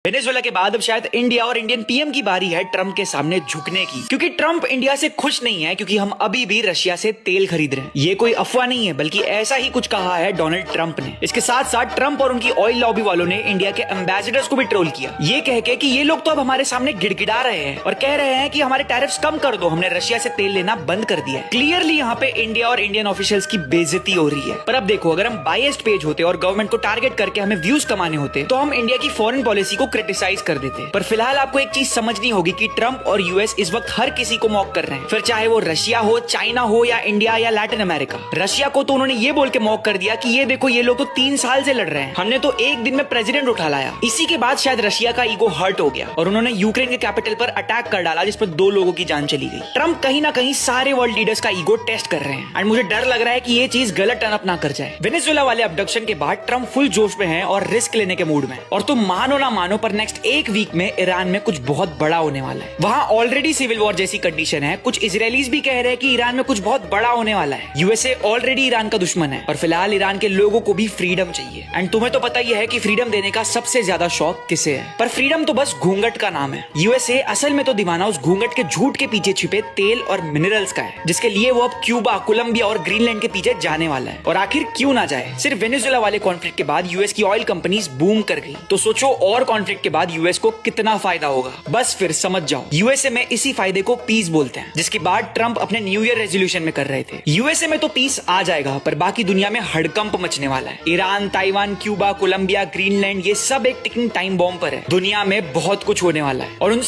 Venezuela के बाद अब शायद इंडिया और इंडियन पीएम की बारी है ट्रंप के सामने झुकने की, क्योंकि ट्रंप इंडिया से खुश नहीं है क्योंकि हम अभी भी रशिया से तेल खरीद रहे हैं। ये कोई अफवाह नहीं है, बल्कि ऐसा ही कुछ कहा है डोनाल्ड ट्रंप ने। इसके साथ साथ ट्रंप और उनकी ऑयल लॉबी वालों ने इंडिया के एम्बेसडर्स को भी ट्रोल किया, ये कह के कि ये लोग तो अब हमारे सामने गिड़गिड़ा रहे हैं और कह रहे हैं कि हमारे टैरिफ्स कम कर दो, हमने रशिया से तेल लेना बंद कर दिया है। क्लियरली यहाँ पे इंडिया और इंडियन ऑफिशियल्स की बेइज्जती हो रही है। पर अब देखो, अगर हम बायस्ड पेज होते और गवर्नमेंट को टारगेट करके हमें व्यूज कमाने होते तो हम इंडिया की फॉरेन पॉलिसी को क्रिटिसाइज कर देते। पर फिलहाल आपको एक चीज समझनी होगी कि ट्रंप और यूएस इस वक्त हर किसी को मॉक कर रहे हैं, फिर चाहे वो रशिया हो, चाइना हो या इंडिया या लैटिन अमेरिका। रशिया को तो उन्होंने ये बोल के मॉक कर दिया कि ये देखो, ये लोग तो 3 साल से लड़ रहे हैं, हमने तो एक दिन में प्रेसिडेंट उठा लाया। इसी के बाद शायद रशिया का ईगो हर्ट हो गया और उन्होंने यूक्रेन के कैपिटल पर अटैक कर डाला, जिस पर 2 लोगों की जान चली गई। ट्रंप कहीं ना कहीं सारे वर्ल्ड लीडर्स का ईगो टेस्ट कर रहे हैं एंड मुझे डर लग रहा है कि ये चीज गलत टर्न अप ना कर जाए। वेनेजुएला वाले अबडक्शन के बाद ट्रंप फुल जोश में है और रिस्क लेने के मूड में। और तुम मानो ना मानो, पर नेक्स्ट एक वीक में ईरान में कुछ बहुत बड़ा होने वाला है। वहां ऑलरेडी सिविल वॉर जैसी कंडीशन है। कुछ इजरायलीज भी कह रहे हैं कि ईरान में कुछ बहुत बड़ा होने वाला है। यूएसए ऑलरेडी ईरान का दुश्मन है और फिलहाल ईरान के लोगों को भी फ्रीडम चाहिए। एंड तुम्हें तो पता ही है कि फ्रीडम देने का सबसे ज्यादा शौक किसे है, पर फ्रीडम तो बस घूंघट का नाम है। यूएसए असल में तो दीवाना उस घूंघट के झूठ के पीछे छिपे तेल और मिनरल्स का है, जिसके लिए वो अब क्यूबा, कोलंबिया और ग्रीनलैंड के पीछे जाने वाला है। और आखिर क्यों ना जाए? सिर्फ वेनेजुएला वाले कॉन्फ्लिक्ट के बाद यूएस की ऑयल कंपनीज बूम कर गई, तो सोचो और कॉन्फ्लिक्ट के बाद यूएस को कितना फायदा होगा। बस फिर समझ जाओ, यूएसए में इसी फायदे को पीस बोलते हैं, जिसके बाद ट्रंप अपने न्यू ईयर रेजोल्यूशन में कर रहे थे। यूएसए में तो पीस आ जाएगा, पर बाकी दुनिया में हड़कंप मचने वाला है। Iran, Taiwan, Cuba, Colombia, Greenland, ये सब एक टिकिंग टाइम बॉम्ब पर है। दुनिया में बहुत कुछ होने वाला है और उन